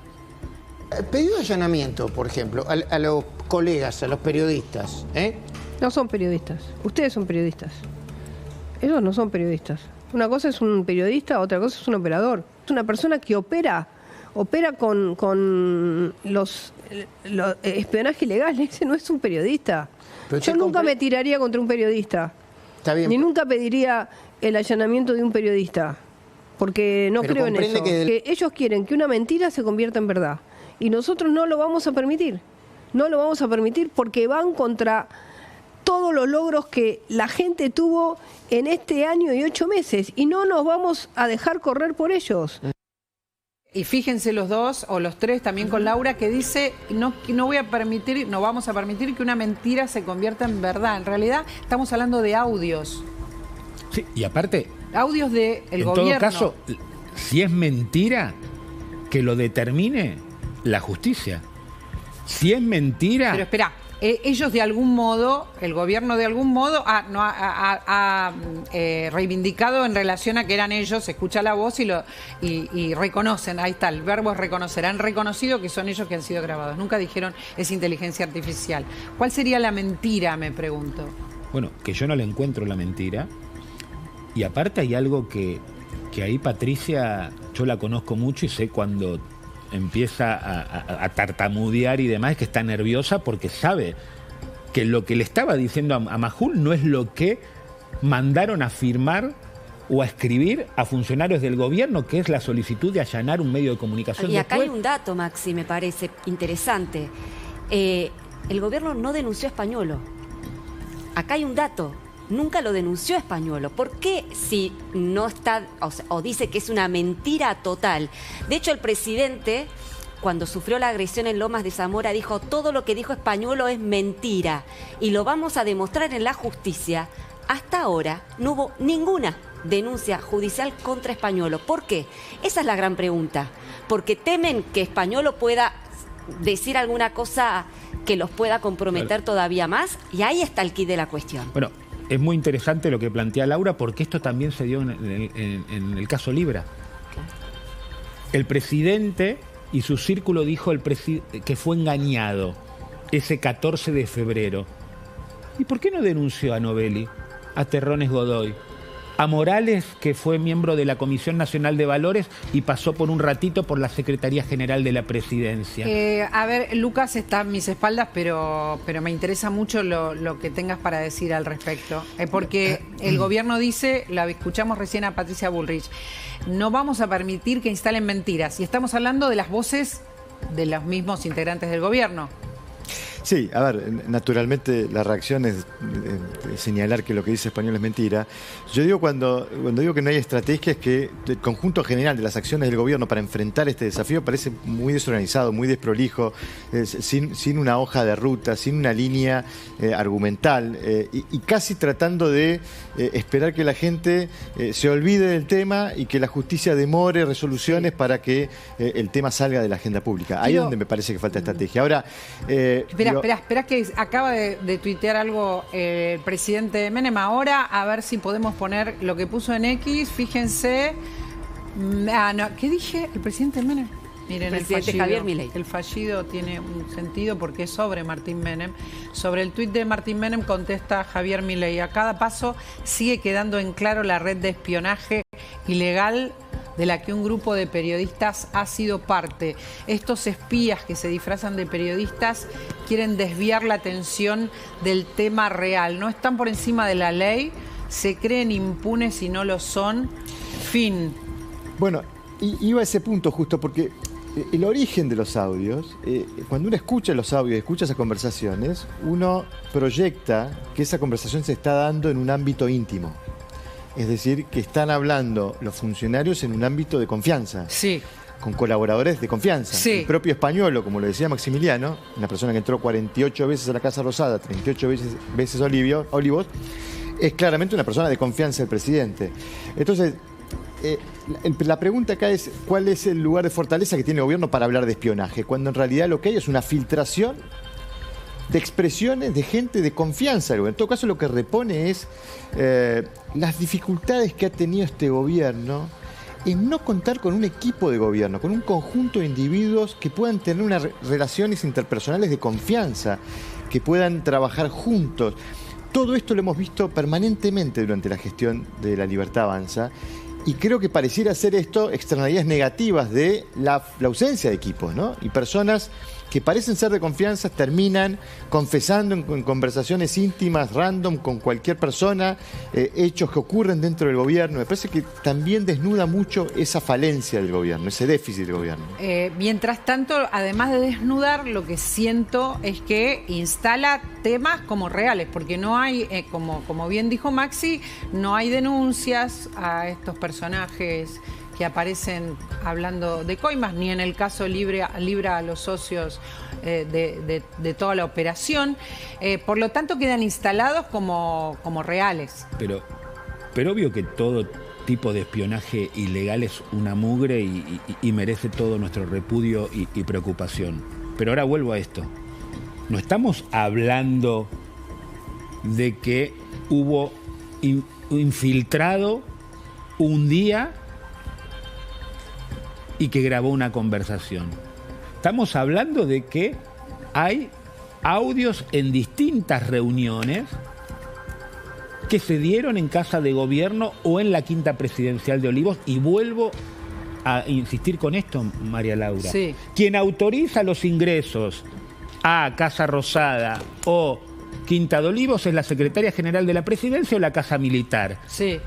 Pedido de allanamiento, por ejemplo, a los colegas, a los periodistas, ¿eh? No son periodistas. Ustedes son periodistas. Ellos no son periodistas. Una cosa es un periodista, otra cosa es un operador. Es una persona que opera con los espionaje ilegal. Ese no es un periodista. Yo nunca me tiraría contra un periodista. Está bien. Ni nunca pediría el allanamiento de un periodista. Porque no creo en eso. Que ellos quieren que una mentira se convierta en verdad. Y nosotros no lo vamos a permitir. No lo vamos a permitir porque van contra todos los logros que la gente tuvo en este año y 8 meses. Y no nos vamos a dejar correr por ellos. Y fíjense los dos, o los tres, también con Laura, que dice, no vamos a permitir que una mentira se convierta en verdad. En realidad, estamos hablando de audios. Sí, y aparte... Audios del gobierno. En todo caso, si es mentira, que lo determine la justicia. Si es mentira... Pero espera, ellos de algún modo, el gobierno de algún modo ha reivindicado en relación a que eran ellos, se escucha la voz y reconocen, ahí está, el verbo es reconocer, han reconocido que son ellos que han sido grabados, nunca dijeron es inteligencia artificial. ¿Cuál sería la mentira, me pregunto? Bueno, que yo no le encuentro la mentira, y aparte hay algo que ahí Patricia, yo la conozco mucho y sé cuando empieza a tartamudear y demás, que está nerviosa porque sabe que lo que le estaba diciendo a Majul no es lo que mandaron a firmar o a escribir a funcionarios del gobierno, que es la solicitud de allanar un medio de comunicación. Y acá hay un dato, Maxi, me parece interesante. El gobierno no denunció a Españolo. Acá hay un dato. Nunca lo denunció Españolo. ¿Por qué si no está, o dice que es una mentira total? De hecho, el presidente, cuando sufrió la agresión en Lomas de Zamora, dijo todo lo que dijo Españolo es mentira. Y lo vamos a demostrar en la justicia. Hasta ahora no hubo ninguna denuncia judicial contra Españolo. ¿Por qué? Esa es la gran pregunta. Porque temen que Españolo pueda decir alguna cosa que los pueda comprometer todavía más. Y ahí está el quid de la cuestión. Bueno, es muy interesante lo que plantea Laura, porque esto también se dio en el caso Libra. El presidente y su círculo dijo que fue engañado ese 14 de febrero. ¿Y por qué no denunció a Novelli, a Terrones Godoy, a Morales, que fue miembro de la Comisión Nacional de Valores y pasó por un ratito por la Secretaría General de la Presidencia? A ver, Lucas está a mis espaldas, pero me interesa mucho lo que tengas para decir al respecto. Porque el gobierno dice, la escuchamos recién a Patricia Bullrich, no vamos a permitir que instalen mentiras. Y estamos hablando de las voces de los mismos integrantes del gobierno. Sí, a ver, naturalmente la reacción es señalar que lo que dice Español es mentira. Yo digo cuando digo que no hay estrategia es que el conjunto general de las acciones del gobierno para enfrentar este desafío parece muy desorganizado, muy desprolijo, sin una hoja de ruta, sin una línea argumental y casi tratando de esperar que la gente se olvide del tema y que la justicia demore resoluciones para que el tema salga de la agenda pública. Ahí es donde me parece que falta estrategia. Ahora... Espera que acaba de tuitear algo el presidente Menem ahora, a ver si podemos poner lo que puso en X, fíjense. ¿Qué dije? ¿El presidente Menem? Miren, el fallido, Javier Milei. El fallido tiene un sentido porque es sobre Martín Menem. Sobre el tuit de Martín Menem contesta Javier Milei: a cada paso sigue quedando en claro la red de espionaje ilegal de la que un grupo de periodistas ha sido parte. Estos espías que se disfrazan de periodistas quieren desviar la atención del tema real. No están por encima de la ley, se creen impunes y no lo son. Fin. Bueno, iba a ese punto justo porque el origen de los audios, cuando uno escucha los audios, escucha esas conversaciones, uno proyecta que esa conversación se está dando en un ámbito íntimo. Es decir, que están hablando los funcionarios en un ámbito de confianza. Sí. Con colaboradores de confianza. Sí. El propio Españolo, como lo decía Maximiliano, una persona que entró 48 veces a la Casa Rosada, 38 veces Olivos, es claramente una persona de confianza del presidente. Entonces, la pregunta acá es, ¿cuál es el lugar de fortaleza que tiene el gobierno para hablar de espionaje? Cuando en realidad lo que hay es una filtración de expresiones de gente de confianza. En todo caso, lo que repone es las dificultades que ha tenido este gobierno en no contar con un equipo de gobierno, con un conjunto de individuos que puedan tener unas relaciones interpersonales de confianza, que puedan trabajar juntos. Todo esto lo hemos visto permanentemente durante la gestión de La Libertad Avanza. Y creo que pareciera ser esto externalidades negativas de la ausencia de equipos, ¿no? Y personas que parecen ser de confianza terminan confesando en conversaciones íntimas, random, con cualquier persona, hechos que ocurren dentro del gobierno. Me parece que también desnuda mucho esa falencia del gobierno, ese déficit del gobierno. Mientras tanto, además de desnudar, lo que siento es que instala temas como reales, porque no hay, como bien dijo Maxi, no hay denuncias a estos personajes que aparecen hablando de coimas, ni en el caso libra a los socios de toda la operación. Por lo tanto, quedan instalados como reales. Pero obvio que todo tipo de espionaje ilegal es una mugre y merece todo nuestro repudio y preocupación. Pero ahora vuelvo a esto. No estamos hablando de que hubo infiltrado un día y que grabó una conversación. Estamos hablando de que hay audios en distintas reuniones que se dieron en Casa de Gobierno o en la Quinta Presidencial de Olivos, y vuelvo a insistir con esto, María Laura. Sí. Quien autoriza los ingresos a Casa Rosada o Quinta de Olivos es la Secretaria General de la Presidencia o la Casa Militar. Sí.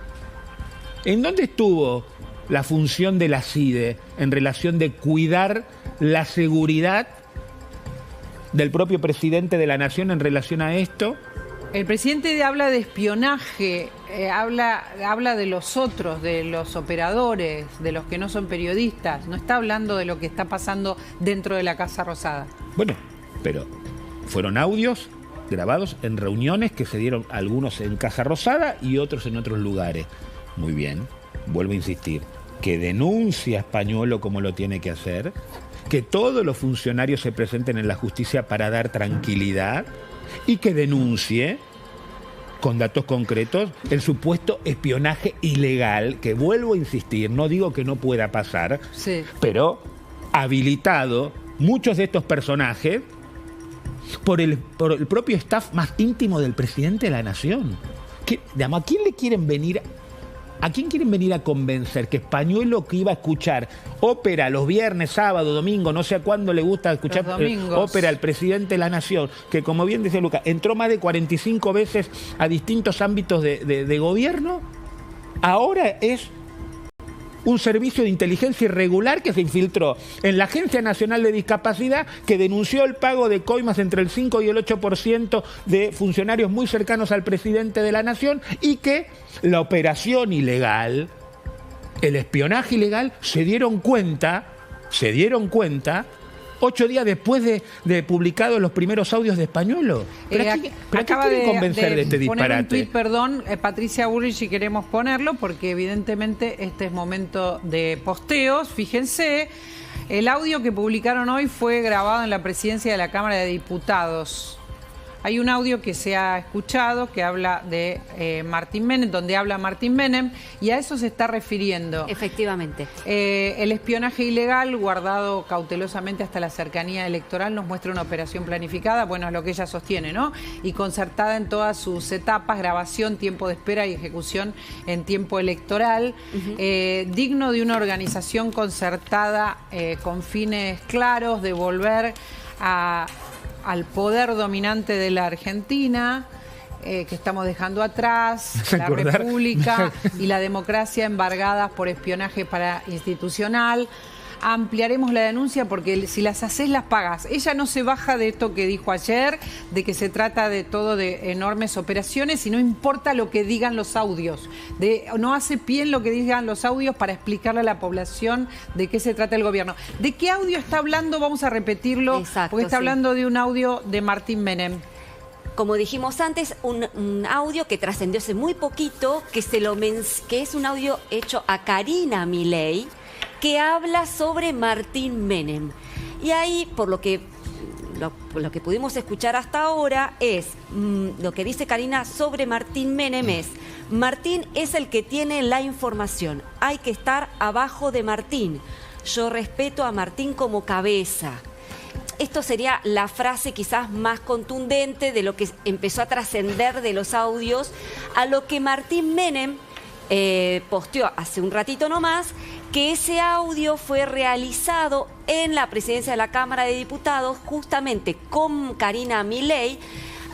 ¿En dónde estuvo la función de la CIDE en relación de cuidar la seguridad del propio presidente de la Nación en relación a esto? El presidente habla de espionaje, habla de los otros, de los operadores, de los que no son periodistas. No está hablando de lo que está pasando dentro de la Casa Rosada. Bueno, pero fueron audios grabados en reuniones que se dieron, algunos en Casa Rosada y otros en otros lugares. Muy bien, vuelvo a insistir, que denuncia a Españolo como lo tiene que hacer, que todos los funcionarios se presenten en la justicia para dar tranquilidad y que denuncie con datos concretos el supuesto espionaje ilegal, que vuelvo a insistir, no digo que no pueda pasar, sí, pero habilitado muchos de estos personajes por el propio staff más íntimo del presidente de la Nación. ¿A quién le quieren venir? ¿A quién quieren venir a convencer que Españolo, que iba a escuchar ópera los viernes, sábado, domingo, no sé a cuándo le gusta escuchar ópera al presidente de la Nación, que como bien dice Lucas, entró más de 45 veces a distintos ámbitos de gobierno, ahora es un servicio de inteligencia irregular que se infiltró en la Agencia Nacional de Discapacidad, que denunció el pago de coimas entre el 5 y el 8% de funcionarios muy cercanos al presidente de la Nación, y que la operación ilegal, el espionaje ilegal, se dieron cuenta 8 días después de publicados los primeros audios de Españolo. ¿Pero a qué quieren convencer de este disparate? Poner un tuit, perdón, Patricia Bullrich, si queremos ponerlo, porque evidentemente este es momento de posteos. Fíjense, el audio que publicaron hoy fue grabado en la presidencia de la Cámara de Diputados. Hay un audio que se ha escuchado que habla de Martín Menem, donde habla Martín Menem, y a eso se está refiriendo. Efectivamente. El espionaje ilegal, guardado cautelosamente hasta la cercanía electoral, nos muestra una operación planificada, bueno, es lo que ella sostiene, ¿no? Y concertada en todas sus etapas, grabación, tiempo de espera y ejecución en tiempo electoral, digno de una organización concertada con fines claros, de volver al poder dominante de la Argentina, que estamos dejando atrás, la República y la democracia embargadas por espionaje institucional. Ampliaremos la denuncia porque si las haces, las pagas. Ella no se baja de esto que dijo ayer, de que se trata de todo de enormes operaciones y no importa lo que digan los audios. No hace pie en lo que digan los audios para explicarle a la población de qué se trata el gobierno. ¿De qué audio está hablando? Vamos a repetirlo. Exacto, porque está hablando de un audio de Martín Menem. Como dijimos antes, un audio que trascendió hace muy poquito, que es un audio hecho a Karina Milei, que habla sobre Martín Menem. Y ahí, por lo que pudimos escuchar hasta ahora, lo que dice Karina sobre Martín Menem es: Martín es el que tiene la información, hay que estar abajo de Martín. Yo respeto a Martín como cabeza. Esto sería la frase quizás más contundente de lo que empezó a trascender de los audios, a lo que Martín Menem posteó hace un ratito nomás, que ese audio fue realizado en la presidencia de la Cámara de Diputados justamente con Karina Milei,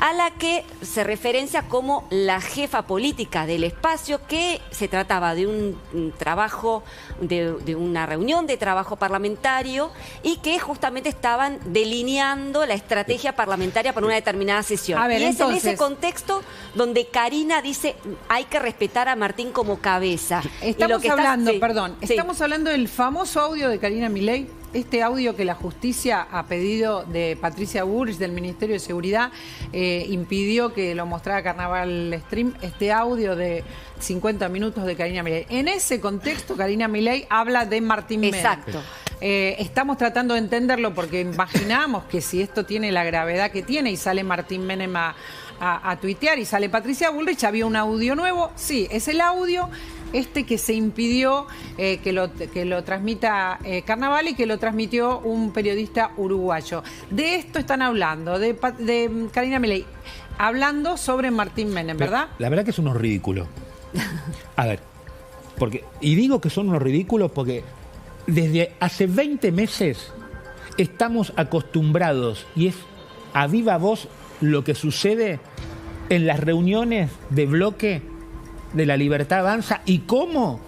a la que se referencia como la jefa política del espacio, que se trataba de un trabajo, de una reunión de trabajo parlamentario y que justamente estaban delineando la estrategia parlamentaria para una determinada sesión. A ver, y es entonces, en ese contexto donde Karina dice hay que respetar a Martín como cabeza. Estamos hablando del famoso audio de Karina Milei. Este audio que la justicia, a pedido de Patricia Bullrich del Ministerio de Seguridad, impidió que lo mostrara Carnaval Stream, este audio de 50 minutos de Karina Milei. En ese contexto, Karina Milei habla de Martín Menem. Exacto. Estamos tratando de entenderlo porque imaginamos que si esto tiene la gravedad que tiene y sale Martín Menem a tuitear y sale Patricia Bullrich, había un audio nuevo. Sí, es el audio que se impidió que lo transmita Carnaval y que lo transmitió un periodista uruguayo. De esto están hablando, de Karina Milei, hablando sobre Martín Menem, ¿verdad? La verdad que son unos ridículos. A ver, y digo que son unos ridículos porque desde hace 20 meses estamos acostumbrados, y es a viva voz lo que sucede en las reuniones de bloque de La Libertad Avanza, y cómo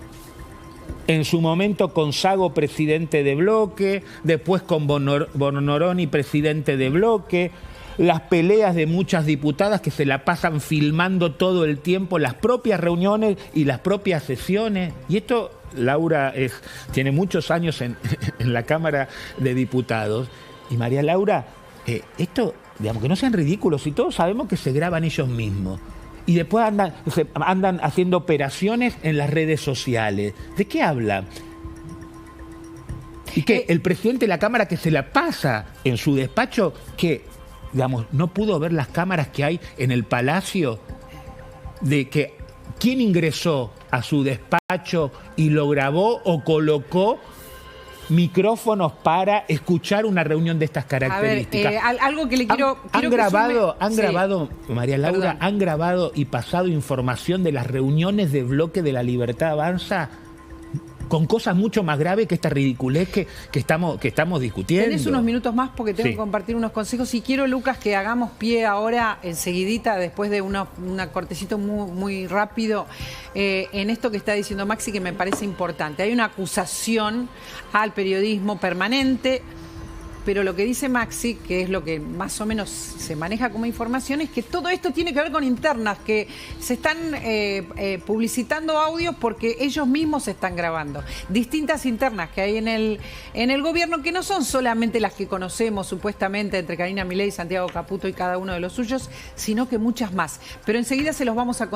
en su momento con Sago, presidente de bloque, después con Bonoroni, presidente de bloque, las peleas de muchas diputadas que se la pasan filmando todo el tiempo, las propias reuniones y las propias sesiones. Y esto, Laura tiene muchos años en la Cámara de Diputados. Y María Laura, esto, digamos, que no sean ridículos, y todos sabemos que se graban ellos mismos. Y después andan haciendo operaciones en las redes sociales. ¿De qué hablan? Y que el presidente de la Cámara, que se la pasa en su despacho, que, digamos, no pudo ver las cámaras que hay en el Palacio, de que quién ingresó a su despacho y lo grabó o colocó micrófonos para escuchar una reunión de estas características. A ver, algo que le quiero... Han grabado, María Laura, perdón, han grabado y pasado información de las reuniones de bloque de La Libertad Avanza con cosas mucho más graves que esta ridiculez que estamos discutiendo. Tenés unos minutos más porque tengo que compartir unos consejos y quiero, Lucas, que hagamos pie ahora, enseguidita, después de una cortecito muy rápido, en esto que está diciendo Maxi, que me parece importante. Hay una acusación al periodismo permanente, pero lo que dice Maxi, que es lo que más o menos se maneja como información, es que todo esto tiene que ver con internas, que se están publicitando audios porque ellos mismos se están grabando. Distintas internas que hay en el gobierno, que no son solamente las que conocemos supuestamente entre Karina Milei, Santiago Caputo y cada uno de los suyos, sino que muchas más. Pero enseguida se los vamos a contar.